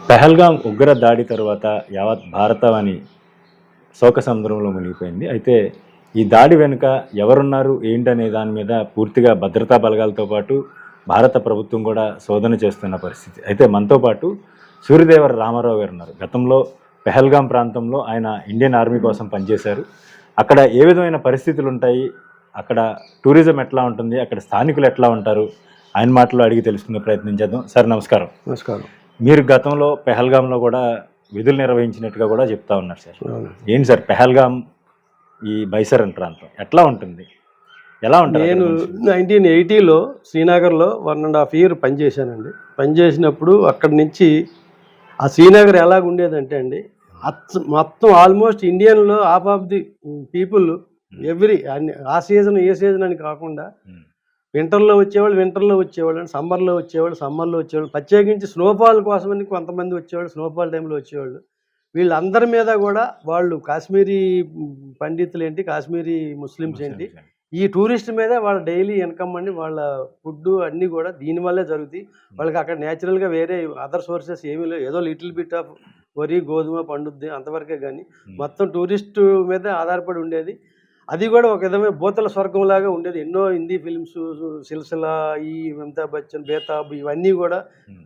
పెహల్గాం ఉగ్ర దాడి తరువాత యావత్ భారతావని శోక సముద్రంలో మునిగిపోయింది. అయితే ఈ దాడి వెనుక ఎవరున్నారు ఏంటనే దాని మీద పూర్తిగా భద్రతా బలగాలతో పాటు భారత ప్రభుత్వం కూడా శోధన చేస్తున్న పరిస్థితి. అయితే మనతో పాటు సూర్యదేవర రామారావు గారు ఉన్నారు. గతంలో పెహల్గాం ప్రాంతంలో ఆయన ఇండియన్ ఆర్మీ కోసం పనిచేశారు. అక్కడ ఏ విధమైన పరిస్థితులు ఉంటాయి, అక్కడ టూరిజం ఎట్లా ఉంటుంది, అక్కడ స్థానికులు ఎట్లా ఉంటారు, ఆయన మాటలో అడిగి తెలుసుకునే ప్రయత్నం చేద్దాం. సార్ నమస్కారం. నమస్కారం. మీరు గతంలో పెహల్గాంలో కూడా విధులు నిర్వహించినట్టుగా కూడా చెప్తా ఉన్నారు సార్. ఏంటి సార్ పెహల్గాం ఈ బైసరన్ ప్రాంతం ఎట్లా ఉంటుంది, ఎలా ఉంటుంది? నేను 1980లో శ్రీనగర్లో 1.5 year పనిచేశానండి. పనిచేసినప్పుడు అక్కడి నుంచి ఆ శ్రీనగర్ ఎలాగుండేదంటే అండి, మొత్తం ఆల్మోస్ట్ ఇండియన్లో half of the people every ఆ సీజన్ ఏ సీజన్ అని కాకుండా వింటర్లో వచ్చేవాళ్ళు, సమ్మర్లో వచ్చేవాళ్ళు, ప్రత్యేకించి స్నోఫాల్ కోసమని కొంతమంది వచ్చేవాళ్ళు, స్నోఫాల్ టైంలో వచ్చేవాళ్ళు. వీళ్ళందరి మీద కూడా వాళ్ళు కాశ్మీరీ పండితులు ఏంటి, కాశ్మీరీ ముస్లిమ్స్ ఏంటి, ఈ టూరిస్ట్ మీద వాళ్ళ డైలీ ఇన్కమ్ అండి, వాళ్ళ ఫుడ్ అన్నీ కూడా దీనివల్లే జరుగుతాయి. వాళ్ళకి అక్కడ న్యాచురల్గా వేరే అదర్ సోర్సెస్ ఏమీ లేవు. ఏదో లిటిల్ బిట్ ఆఫ్ వరి, గోధుమ పండుద్ది అంతవరకే, కానీ మొత్తం టూరిస్ట్ మీద ఆధారపడి ఉండేది. అది కూడా ఒక విధమైన భూతల స్వర్గంలాగా ఉండేది. ఎన్నో హిందీ ఫిల్మ్స్, సిల్సిలా, ఈ అమితాబ్ బచ్చన్, బేతాబ్, ఇవన్నీ కూడా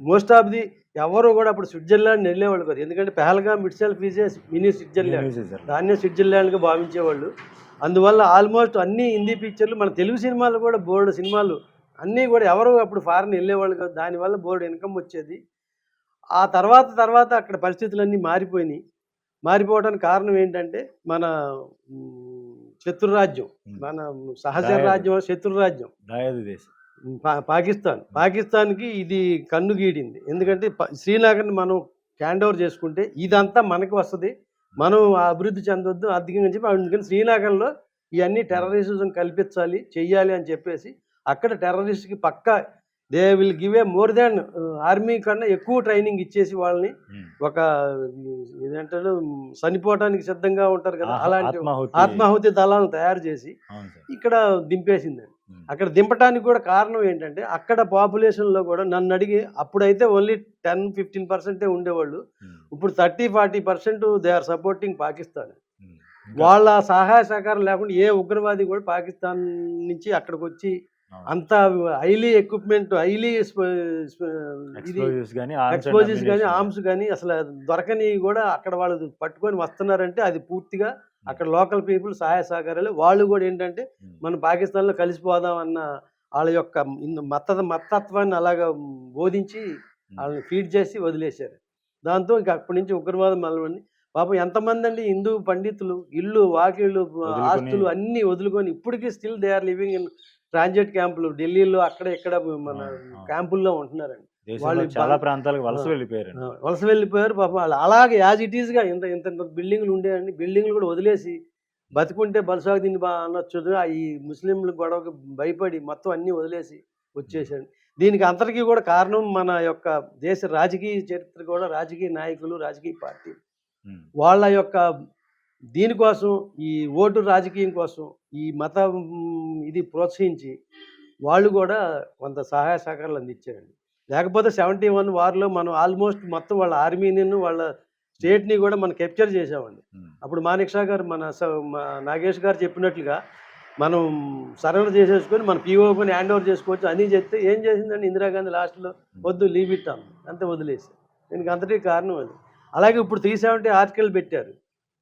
మోస్ట్ ఆఫ్ ది ఎవరు కూడా అప్పుడు స్విట్జర్లాండ్ వెళ్ళేవాళ్ళు కాదు. ఎందుకంటే Pahalgam it self is a mini Switzerland, దాన్నే స్విట్జర్లాండ్గా భావించేవాళ్ళు. అందువల్ల ఆల్మోస్ట్ అన్ని హిందీ పిక్చర్లు, మన తెలుగు సినిమాలు కూడా బోర్డు సినిమాలు అన్నీ కూడా ఎవరు అప్పుడు ఫారెన్ వెళ్ళేవాళ్ళు కాదు. దానివల్ల బోర్డు ఇన్కమ్ వచ్చేది. ఆ తర్వాత అక్కడ పరిస్థితులన్నీ మారిపోవడానికి కారణం ఏంటంటే మన శత్రురాజ్యం, మన సహచర రాజ్యం, శత్రురాజ్యం పాకిస్తాన్కి ఇది కన్ను గీడింది. ఎందుకంటే శ్రీనగర్ని మనం హ్యాండ్ ఓవర్ చేసుకుంటే ఇదంతా మనకి వస్తుంది, మనం అభివృద్ధి చెందొద్దు ఆర్థికంగా చెప్పి, అందుకని శ్రీనగర్లో ఇవన్నీ టెర్రరిజం కల్పించాలి, చెయ్యాలి అని చెప్పేసి అక్కడ టెర్రరిస్ట్కి పక్కా they will give a more than army కన్నా ఎక్కువ ట్రైనింగ్ ఇచ్చేసి వాళ్ళని ఒక ఏదంటారు చనిపోవటానికి సిద్ధంగా ఉంటారు కదా, అలాంటి ఆత్మాహుతి దళాలను తయారు చేసి ఇక్కడ దింపేసిందండి. అక్కడ దింపడానికి కూడా కారణం ఏంటంటే అక్కడ పాపులేషన్లో కూడా నన్ను అడిగి అప్పుడైతే ఓన్లీ 10-15% ఉండేవాళ్ళు, ఇప్పుడు 30-40% దే ఆర్ సపోర్టింగ్ పాకిస్తాన్. వాళ్ళ సహాయ సహకారం లేకుండా ఏ ఉగ్రవాది కూడా పాకిస్తాన్ నుంచి అక్కడికి వచ్చి అంత హైలీ ఎక్విప్మెంట్, హైలీ ఎక్స్ప్లోజివ్స్ కానీ ఆర్మ్స్ కానీ అసలు దొరకని కూడా అక్కడ వాళ్ళు పట్టుకొని వస్తున్నారంటే అది పూర్తిగా అక్కడ లోకల్ పీపుల్ సహాయ సహకారాలు. వాళ్ళు కూడా ఏంటంటే మనం పాకిస్తాన్లో కలిసిపోదాం అన్న వాళ్ళ యొక్క మతత్వాన్ని అలాగా బోధించి వాళ్ళని ఫీడ్ చేసి వదిలేశారు. దాంతో ఇంకా అప్పటి నుంచి ఉగ్రవాదం మళ్ళీ పాపం ఎంతమంది అండి హిందూ పండితులు ఇల్లు, వాకిళ్ళు, ఆస్తులు అన్నీ వదులుకొని ఇప్పటికీ still they are living in transit క్యాంపులు, ఢిల్లీలో అక్కడ ఇక్కడ మన క్యాంపుల్లో ఉంటున్నారండి. వాళ్ళు చాలా ప్రాంతాలకు వలస వెళ్ళిపోయారు పాపం. వాళ్ళు అలాగే యాజ్ ఇట్ ఈస్గా ఇంత బిల్డింగ్లు ఉండేయండి, బిల్డింగ్లు కూడా వదిలేసి బతుకుంటే బలసాగు దీన్ని అనొచ్చు. ఈ ముస్లింలు గొడవకి భయపడి మొత్తం అన్నీ వదిలేసి వచ్చేసాడు. దీనికి అంతటికీ కూడా కారణం మన యొక్క దేశ రాజకీయ చరిత్ర కూడా, రాజకీయ నాయకులు, రాజకీయ పార్టీ వాళ్ళ యొక్క దీనికోసం, ఈ ఓటు రాజకీయం కోసం ఈ మత ఇది ప్రోత్సహించి వాళ్ళు కూడా కొంత సహాయ సహకారాలు అందించారండి. లేకపోతే 71 వార్లో మనం ఆల్మోస్ట్ మొత్తం వాళ్ళ ఆర్మీని, వాళ్ళ స్టేట్ని కూడా మనం క్యాప్చర్ చేసామండి. అప్పుడు మానిక్షా గారు, మన నాగేష్ గారు చెప్పినట్లుగా మనం సరెండర్ చేసేసుకొని మన పీఓకొని హ్యాండ్ ఓవర్ చేసుకోవచ్చు అని చెప్తే ఏం చేసిందండి ఇందిరాగాంధీ లాస్ట్లో, వద్దు లీవ్ ఇట్ అంతే వదిలేసి. దీనికి అంతటికీ కారణం అది. అలాగే ఇప్పుడు 370 ఆర్టికల్ పెట్టారు.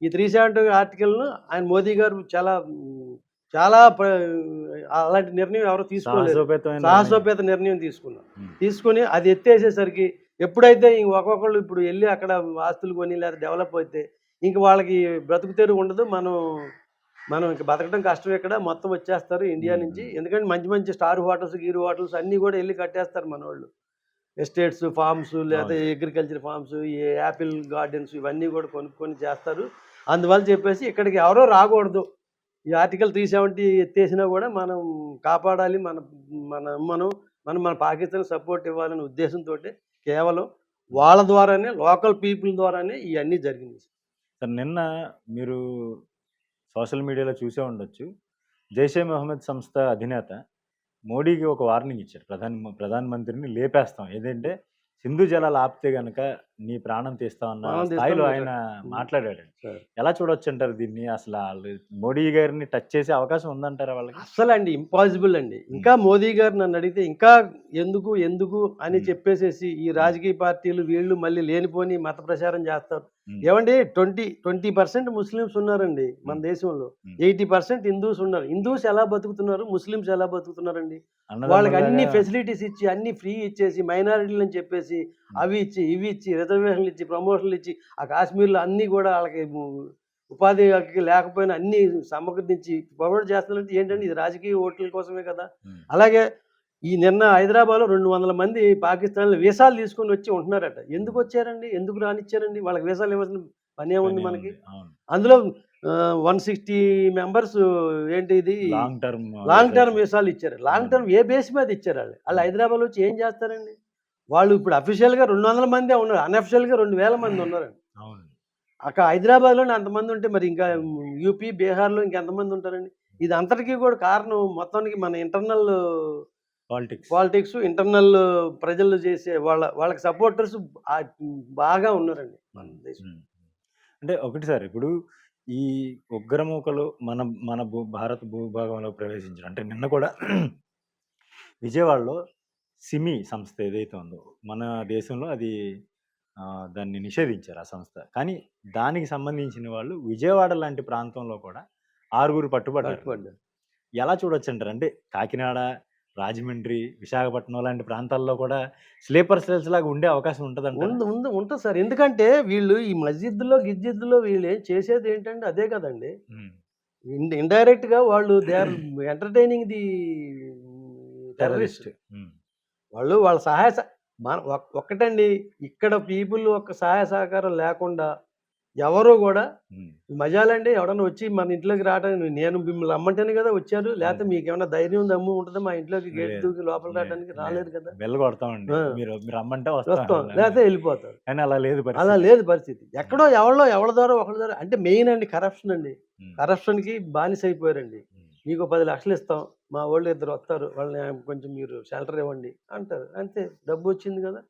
ఈ 370 ఆర్టికల్ను ఆయన మోదీ గారు చాలా అలాంటి నిర్ణయం ఎవరు తీసుకోలేదు, సాహసోపేత నిర్ణయం తీసుకుని అది ఎత్తేసేసరికి ఎప్పుడైతే ఒక్కొక్కళ్ళు ఇప్పుడు వెళ్ళి అక్కడ ఆస్తులు కొని లేదా డెవలప్ అయితే ఇంక వాళ్ళకి బ్రతుకు తెరువు ఉండదు, మనం ఇంక బతకడం కష్టం, ఇక్కడ మొత్తం వచ్చేస్తారు ఇండియా నుంచి. ఎందుకంటే మంచి స్టార్ హోటల్స్, గీరు హోటల్స్ అన్నీ కూడా వెళ్ళి కట్టేస్తారు మన వాళ్ళు. ఎస్టేట్స్, ఫార్మ్స్, లేదా అగ్రికల్చర్ ఫార్మ్స్, ఈ యాపిల్ గార్డెన్స్ ఇవన్నీ కూడా కొనుక్కొని చేస్తారు. అందువల్ల చెప్పేసి ఇక్కడికి ఎవరో రాకూడదు, ఈ ఆర్టికల్ 370 ఎత్తేసినా కూడా మనం కాపాడాలి, మన పాకిస్తాన్ సపోర్ట్ ఇవ్వాలనే ఉద్దేశంతో కేవలం వాళ్ళ ద్వారానే, లోకల్ పీపుల్ ద్వారానే ఇవన్నీ జరిగింది. సార్ నిన్న మీరు సోషల్ మీడియాలో చూసే ఉండొచ్చు, జైషే మొహమ్మద్ సంస్థ అధినేత మోడీకి ఒక వార్నింగ్ ఇచ్చారు. ప్రధానమంత్రిని లేపేస్తాం, ఏదంటే సింధు జలాలు ఆపితే కనుక నీ ప్రాణం తీస్తామన్న ప్రాణం స్థాయిలో తీస్తాం ఆయన మాట్లాడాడు. సార్. ఎలా చూడొచ్చు అంటారు దీన్ని? అసలు ఆళ్ళు మోడీ గారిని టచ్ చేసే అవకాశం ఉందంటారా వాళ్ళకి? అస్సలండి ఇంపాసిబుల్ అండి. ఇంకా మోదీ గారు నన్నడిగితే ఇంకా ఎందుకు అని చెప్పేసేసి ఈ రాజకీయ పార్టీలు వీళ్ళు మళ్ళీ లేనిపోని మత ప్రచారం చేస్తారు. హ్మ్. ఏవండి 20% ముస్లిమ్స్ ఉన్నారండి మన దేశంలో. 80% హిందూస్ ఉన్నారు. హిందూస్ ఎలా బతుకుతున్నారు? ముస్లిమ్స్ ఎలా బతుకుతున్నారండి? వాళ్ళకి అన్ని అన్నదమ్ముల్లాగా ఫెసిలిటీస్ ఇచ్చి, అన్ని ఫ్రీ ఇచ్చేసి, మైనారిటీలు అని చెప్పేసి అవి ఇచ్చి, ఇవి ఇచ్చి, రిజర్వేషన్లు ఇచ్చి, ప్రమోషన్లు ఇచ్చి, ఆ కాశ్మీర్‌లో అన్నీ గూడా ఆళ్ళకి ఉపాధి హక్కు లేకపోయినా అన్నీ సమకూర్చి ప్రొవైడ్ చేస్తున్నారంటే ఏంటంటే ఇది రాజకీయ ఓట్ల కోసమే కదా! హ్మ్. అలాగే ఈ నిన్న హైదరాబాద్‌లో 200 మంది పాకిస్తాన్‌లో వీసాలు తీసుకొని వచ్చి ఉంటున్నారట. ఎందుకొచ్చారండి? ఎందుకు రానిచ్చారండి? వాళ్ళకి వీసాలు ఇవ్వాల్సిన పనేముంది పనే మనకి? ఉంది. అవును. అందులో 160 మెంబర్స్ ఏంటి ఇది long term long term visas. వీసాలు ఇచ్చారు. లాంగ్ టర్మ్ ఏ బేస్ మీద ఇచ్చారు ఆళ్ళు? ఆళ్ళు హైదరాబాద్‌లో వచ్చి ఏం చేస్తారండి? వాళ్ళు ఇప్పుడు అఫీషియల్‌గా 200 మందే ఉన్నారు. అన్‌అఫీషియల్‌గా 2000 మంది ఉన్నారండి. అవును. హైదరాబాద్‌లోనే అంతమంది ఉంటే మరి ఇంకా యూపీ, బీహార్‌లో ఇంకెంతమంది ఉంటారండి? ఇది అంతటికి కూడా కారణం మొత్తానికి మన ఇంటర్నల్ పాలిటిక్స్. పాలిటిక్స్, ఇంటర్నల్ ప్రజలు చేసే వాళ్ళకి సపోర్టర్స్ బాగా ఉన్నారండి మన దేశం. హ్మ్. అంటే ఒకటి సార్ ఇప్పుడు ఈ ఉగ్రమూకలు మన మన భారత భూభాగంలో ప్రవేశించారు. అంటే నిన్న కూడా విజయవాడలో సిమి సంస్థ ఏదైతే ఉందో మన దేశంలో అది దాన్ని నిషేధించారు ఆ సంస్థ. కానీ దానికి సంబంధించిన వాళ్ళు విజయవాడ లాంటి ప్రాంతంలో కూడా 6 పట్టుబడ్డారు. పట్టుబడ్డారు. ఎలా చూడొచ్చంటారు? అంటే కాకినాడ, రాజమండ్రి, విశాఖపట్నం లాంటి ప్రాంతాల్లో కూడా స్లీపర్ సెల్స్ లాగా ఉండే అవకాశం ఉంటదంటారా? ఉంటది సార్. ఎందుకంటే వీళ్ళు ఈ మస్జిద్‌లో, గిస్జిద్‌లో వీళ్ళేం చేసేది ఏంటంటే అదే కదండీ! హ్మ్. ఇండైరెక్ట్‌గా వాళ్ళు they are entertaining the terrorist. Terrorist. Hmm. వాళ్ళు వాళ్ళ సహాయ స మన ఒక్కటండి ఇక్కడ పీపుల్ యొక్క సహాయ సహకారం లేకుండా ఎవరు గూడా హ్మ్. మజాలండి ఎవడన్నా వచ్చి మన ఇంట్లోకి రావడానికి నేను మిమ్మల్ని రమ్మంటేనే కదా వచ్చారు. లేకపోతే అవును. మీకేమన్నా ధైర్యం, దమ్ము ఉంటదా మా ఇంట్లోకి గేట్ లేదు. దూకి లోపలికి లేదు. రావడానికి? లేదు. రాలేరు కదా! బెల్ కొడతామండి. ఆ! మీరు మీరు రమ్మంటే వస్తాం. వస్తాం. లేకపోతే ఎళ్ళిపోతారు. కానీ అలా లేదు అలా పరిస్థితి. లేదు పరిస్థితి. ఎక్కడో ఎవళ్ళో ఎవళ్ళ ద్వారో ఒకళ్ళ ద్వారా అంటే మెయిన్ అండి కరప్షన్ అండి. హ్మ్. కరప్షన్‌కి బానిసైపోయారండి. హ్మ్. మీకు 10,00,000 ఇస్తాం. మా వోళ్ళు ఇద్దరు వస్తారు. వాళ్ళని కొంచెం మీరు షెల్టర్ ఇవ్వండి అంటారు. అంతే డబ్బొచ్చింది కదా!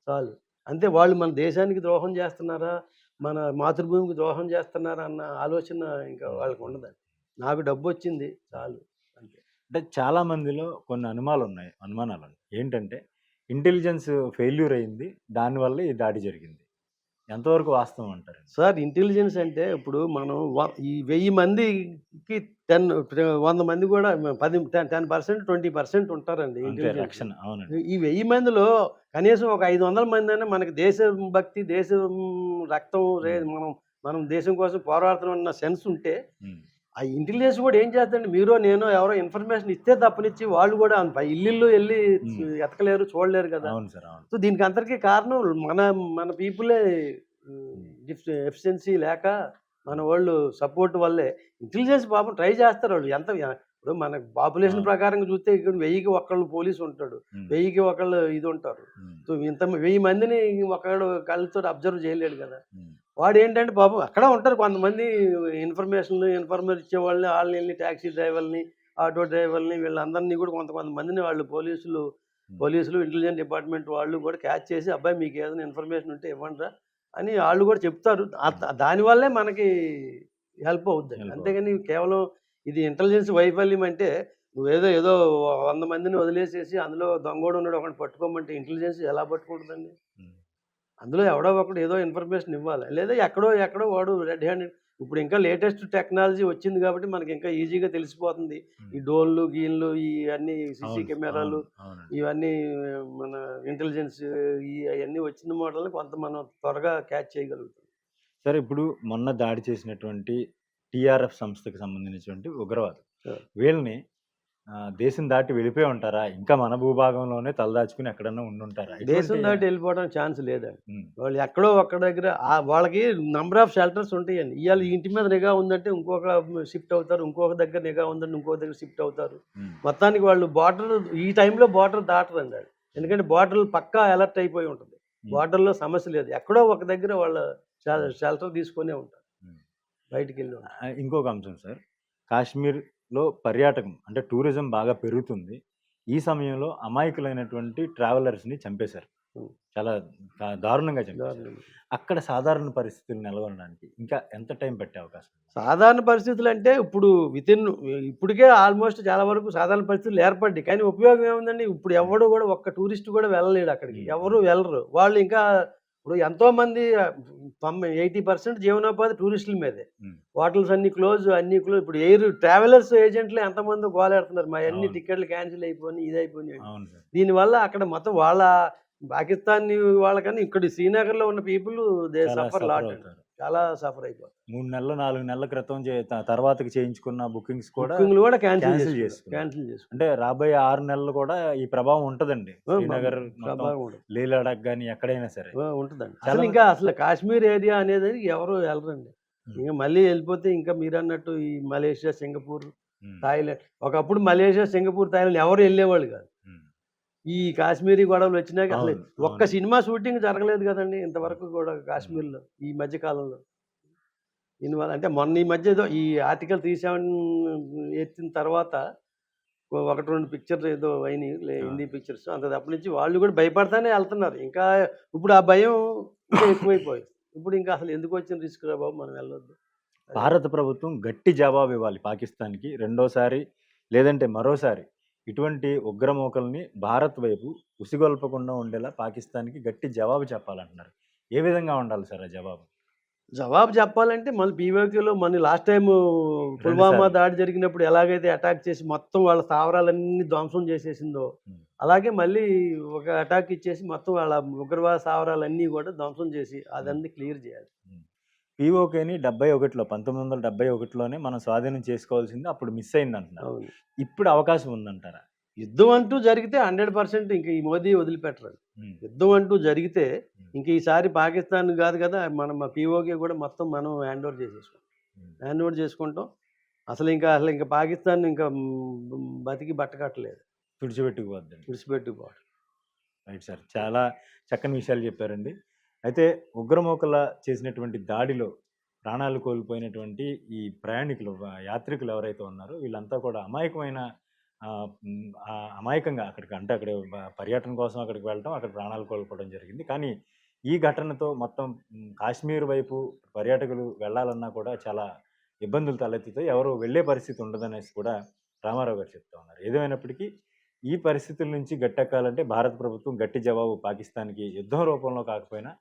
చాలు. అంతే వాళ్ళు మన దేశానికి ద్రోహం చేస్తున్నారా? మన మాతృభూమికి ద్రోహం చేస్తున్నారా? అన్న ఆలోచన ఇంకా హ్మ్. వాళ్ళకి ఉండదండి. నాకు డబ్బొచ్చింది చాలు. అంతే. అంటే చాలా మందిలో కొన్ని అనుమానాలున్నాయి. ఏంటంటే ఇంటెలిజెన్స్ ఫెయిల్యూర్ అయింది. దానివల్ల ఈ దాడి జరిగింది. ఎంతవరకు వాస్తవం అంటారండి? సార్ ఇంటెలిజెన్స్ అంటే ఇప్పుడు మనం ఈ 1000 మందికి 100 మంది కూడా 10% 20% ఉంటారండి అంతే ఇంటెలిజెన్స్. రక్షణ. అవునండి. ఈ 1000 మందిలో కనీసం ఒక 500 మందైనా మనకి దేశభక్తి, దేశం రక్తం హ్మ్. మనం మనం దేశం కోసం పోరాడుతున్నాం అన్న సెన్స్ ఉంటే, హ్మ్. ఆ ఇంటెలిజెన్స్ కూడా ఏం చేద్దండి మీరో, నేనో ఎవరో ఇన్ఫర్మేషన్ ఇస్తే తప్పనిచ్చి వాళ్ళు కూడా అంత ఇల్లిల్లు ఎళ్లి హ్మ్. ఎతకలేరు, చూడలేరు కదా! అవును సార్. అవును. సో, దీనికి అందరికీ కారణం మన మన పీపులే హ్మ్. ఎఫిషియన్సీ లేక మన వాళ్ళు సపోర్ట్ వల్లే. ఇంటెలిజెన్స్ పాపం ట్రై చేస్తారు వాళ్ళు. ఇప్పుడు మన పాపులేషన్ అవును. ప్రకారంగా చూస్తే ఇక్కడ 1000కి ఒకళ్ళు పోలీస్ ఉంటాడు. హ్మ్. 1000కి ఒకళ్ళు ఇది ఉంటారు. హ్మ్. సో, 1000 మందిని ఒకడు కళ్ళతోటి అబ్జర్వ్ చేయలేడు కదా! హ్మ్. వాడేంటంటే పాపం అక్కడ ఉంటారు కొంతమంది ఇన్ఫర్మేషన్ ఇచ్చేవాళ్ళని, ఆళ్ళని ఈళ్ళని టాక్సీ డ్రైవర్‌లని, ఆటో డ్రైవర్‌లని వీళ్ళందరినీ కూడా కొంతమందిని వాళ్ళు హ్మ్. పోలీసులు, ఇంటెలిజెన్స్ డిపార్ట్‌మెంట్ వాళ్ళు కూడా క్యాచ్ చేసి, "అబ్బాయి మీకేదైనా ఇన్ఫర్మేషన్ ఉంటే ఇవ్వండిరా" అని ఆళ్ళు కూడా చెప్తారు. దానివల్లే మనకి హెల్ప్ అవుద్దండి. హెల్ప్ అవుతుంది. అంతేగాని కేవలం ఇది ఇంటెలిజెన్స్ వైఫల్యం అంటే ఏదో 100 మందిని వదిలేసేసి అందులో దొంగోడున్నాడు ఒకడిని పట్టుకోమంటే ఇంటెలిజెన్స్ ఎలా పట్టుకుంటదండి? హ్మ్. అందులో ఎవడో ఒకడు ఏదో ఇన్ఫర్మేషన్ ఇవ్వాలి. లేదా ఎక్కడో వాడు రెడ్ హ్యాండెడ్ ఇప్పుడు ఇంకా లేటెస్ట్ టెక్నాలజీ వచ్చింది కాబట్టి మనకి ఇంకా ఈజీగా తెలిసిపోతుంది. ఈ హ్మ్. డ్రోన్‌లు, ఈ అన్నీ సీసీ అవును. కెమెరాలు అవును. అవునండి. ఇవన్నీ మన ఇంటెలిజెన్స్ అయన్నీ వచ్చిన మోడల్‌ని కొంత మనం త్వరగా క్యాచ్ చేయగలుగుతాం. సరే ఇప్పుడు మొన్న దాడి చేసినటువంటి టీఆర్ఎఫ్ సంస్థకి సంబంధించినటువంటి ఉగ్రవాదులు. ఆ! వీళ్ళని దేశం దాటి వెళ్ళిపోయి ఉంటారా? ఇంకా మన భూభాగంలోనే తలదాచుకుని ఎక్కడన్నా ఉండుంటారా? దేశం ఎటువంటి దాటి వెళ్ళిపోవడానికి ఛాన్స్ లేదండి. హ్మ్. వాళ్ళు ఎక్కడో ఒక్క దగ్గర వాళ్ళకి నంబర్ ఆఫ్ షెల్టర్స్ ఉంటాయండి. ఇయాల ఈ హ్మ్. ఇంటి మీద నిఘా ఉందంటే ఇంకొక షిఫ్ట్ అవుతారు. ఇంకొక దగ్గర నిఘా ఉందంటే ఇంకో దగ్గర షిఫ్ట్ అవుతారు. హ్మ్. మొత్తానికి వాళ్ళు ఈ టైంలో బోర్డర్ దాటరండి ఆళ్ళు. ఎందుకంటే బోర్డర్‌లు పక్కా అలర్ట్ అయిపోయి ఉంటది. హ్మ్. బోర్డర్‌లో సమస్య లేదు. ఎక్కడో ఒక దగ్గర వాళ్ళ హ్మ్. షెల్టర్ తీసుకొనే ఉంటారు. హ్మ్. బయటికెళ్ళి ఉంటారు. ఇంకొక అంశం సార్. కాశ్మీర్‌లో పర్యాటకం అంటే టూరిజం బాగా పెరుగుతుంది. ఈ సమయంలో అమాయకులైనటువంటి ట్రావెలర్స్‌ని చంపేశారు. ఉమ్. చాలా దారుణంగా చంపేశారు. దారుణం. అక్కడ సాధారణ పరిస్థితులు నెలకొనడానికి ఇంకా ఎంత టైం పట్టే అవకాశం ఉంది? సాధారణ పరిస్థితులు అంటే ఇప్పుడు ఇప్పటికే ఆల్మోస్ట్ చాలా వరకు సాధారణ పరిస్థితులు ఏర్పడ్డాయి. కానీ ఉపయోగం ఏముందండి? ఇప్పుడు ఎవడు కూడా ఒక్క టూరిస్ట్ కూడా వెళ్ళలేడు అక్కడికి. హ్మ్. ఎవరు వెళ్ళరు. వాళ్ళు ఇంకా ఇప్పుడు ఎంతోమంది 80% జీవనోపాధి టూరిస్టుల మీదే. హ్మ్. హోటల్స్ అన్నీ క్లోజ్. ఇప్పుడు ట్రావెలర్స్ ఏజెంట్లే ఎంతమందో గోలెడుతున్నారు. మా అన్ని అవును. టికెట్లు క్యాన్సిల్ అయిపోయినాయి, ఇదయిపోయినాయి అని. అవును సార్. దీనివల్ల అక్కడ మొత్తం పాకిస్తానీ వాళ్ళకన్నా ఇక్కడ శ్రీనగర్‌లో ఉన్న పీపుల్ దే చాలా సఫర్ సఫర్ లాట్ అండి. అవుతారు. చాలా సఫర్ అయిపోతారు. 3 నెలలు, 4 నెలల క్రితం తర్వాతకి చేయించుకున్న బుకింగ్స్ కూడా బుకింగ్‌లు కూడా క్యాన్సిల్ క్యాన్సిల్ చేసుకున్నారు. చేసుకున్నారు. క్యాన్సిల్ చేసుకున్నారు. అంటే రాబోయే 6 నెలలు కూడా ఈ ప్రభావం ఉంటదండి. ఆ! శ్రీనగర్ మొత్తం ప్రభావం ఉండదు. లేహ్ లడాక్ గాని ఎక్కడైనా సరే. ఉంటదండి. చాలా అసలు కాశ్మీర్ ఏరియా అనేది ఎవరు ఎళ్ళరండి. హ్మ్. ఇంక మళ్ళీ ఎళ్ళిపోతే ఇంకా మీరన్నట్టు ఈ మలేషియా, సింగపూర్, హ్మ్. థాయిలాండ్ ఒకప్పుడు మలేషియా, సింగపూర్, థాయిలాండ్ ఎవరు ఎళ్ళేవాళ్ళు కాదు. హ్మ్. ఈ కాశ్మీరీ గొడవలు వచ్చినాక అసలు అవును. ఒక్క అవును. సినిమా షూటింగ్ జరగలేదు కదండీ ఇంతవరకు కూడా కాశ్మీర్‌లో ఈ మధ్య కాలంలో. దీనివల్ల అంటే మొన్న ఈ మధ్య ఏదో ఈ ఆర్టికల్ 37 ఎత్తిన తర్వాత 1, 2 పిక్చర్స్ ఏదో అయినాయి. ఆ! హిందీ పిక్చర్స్. అంత తప్పనించి వాళ్ళు కూడా భయపడతానే ఎళ్తున్నారు. ఇంకా ఇప్పుడు ఆ భయం ఇంకా ఎక్కువైపోయింది. ఇప్పుడు ఇంకా అసలు ఎందుకొచ్చిన రిస్క్ రా బాబు మనం వెళ్ళొద్దు. అది. భారత ప్రభుత్వం గట్టి జవాబు ఇవ్వాలి పాకిస్తాన్‌కి. రెండోసారి లేదంటే మరోసారి ఇటువంటి ఉగ్రమూకల్ని భారత్ వైపు ఉసిగొల్పకుండా ఉండేలా పాకిస్తాన్‌కి గట్టి జవాబు చెప్పాలంటున్నారు. ఏ విధంగా ఉండాలి సార్ ఆ జవాబు? జవాబు చెప్పాలంటే మళ్ళీ పీఓకేలో లాస్ట్ టైము 2 పుల్వామా సార్లు. దాడి జరిగినప్పుడు ఎలాగైతే అటాక్ చేసి మొత్తం వాళ్ళ స్థావరాలన్నీ ధ్వంసం చేసేసిందో, హ్మ్. అలాగే మళ్ళీ ఒక అటాక్ ఇచ్చేసి మొత్తం వాళ్ళ ఉగ్రవాద స్థావరాలన్నీ కూడా ధ్వంసం చేసి హ్మ్. అదన్నీ క్లియర్ చేయాలి. హ్మ్. పీఓకేని 1971లో 1971లోనే మనం స్వాధీనం చేసుకోవాల్సింది అప్పుడు మిస్ అయిందంటున్నారు. అవును. ఇప్పుడు అవకాశం ఉందంటారా? యుద్ధం అంటూ జరిగితే 100% ఇంక ఈ మోదీ వదిలిపెట్టరండి. హ్మ్. యుద్ధం అంటూ జరిగితే హ్మ్. ఇంక ఈసారి పాకిస్తాన్ కాదు కదా! మా పీఓకే కూడా మొత్తం మనం హ్యాండ్ ఓవర్ చేసేసుకుంటాం. హ్మ్. హ్యాండ్ ఓవర్ చేసుకుంటాం. అసలు ఇంకా పాకిస్తాన్ ఇంకా బతికి బట్టకట్టలేదు. తుడిచిపెట్టుకుపోద్దని. విడిచిపెట్టుకుపోవడం. Right sir. చాలా చక్కని విషయాలు చెప్పారండి. అయితే ఉగ్రమూకల చేసినటువంటి దాడిలో ప్రాణాలు కోల్పోయినటువంటి ఈ ప్రయాణికులు, యాత్రికులు ఎవరైతే ఉన్నారో వీళ్ళంతా కూడా అమాయకమైన అమాయకంగా అక్కడికి అంటే అక్కడ పర్యటన కోసం అక్కడికి వెళ్ళటం, అక్కడ ప్రాణాలు కోల్పోవడం జరిగింది. కానీ ఈ ఘటనతో మొత్తం కాశ్మీర్ వైపు పర్యాటకులు వెళ్ళాలన్నా కూడా చాలా ఇబ్బందులు తలెత్తుతాయి. ఎవరు వెళ్ళే పరిస్థితి ఉండదనేసి కూడా రామారావు గారు చెప్తా ఉన్నారు. ఏదేమైనప్పటికీ ఈ పరిస్థితుల నుంచి గట్టెక్కాలంటే భారత ప్రభుత్వం గట్టి జవాబు పాకిస్తాన్‌కి యుద్ధం రూపంలో కాకపోయినా,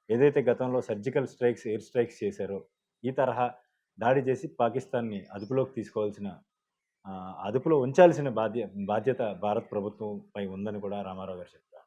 ఏదైతే గతంలో సర్జికల్ స్ట్రైక్స్, ఎయిర్ స్ట్రైక్స్ చేశారో, ఈ తరహా దాడి చేసి పాకిస్తాన్‌ని అదుపులోకి తీసుకోవాల్సిన అదుపులో ఉంచాల్సిన బాధ్యత భారత ప్రభుత్వంపై ఉందని కూడా రామారావు గారు చెప్పారు.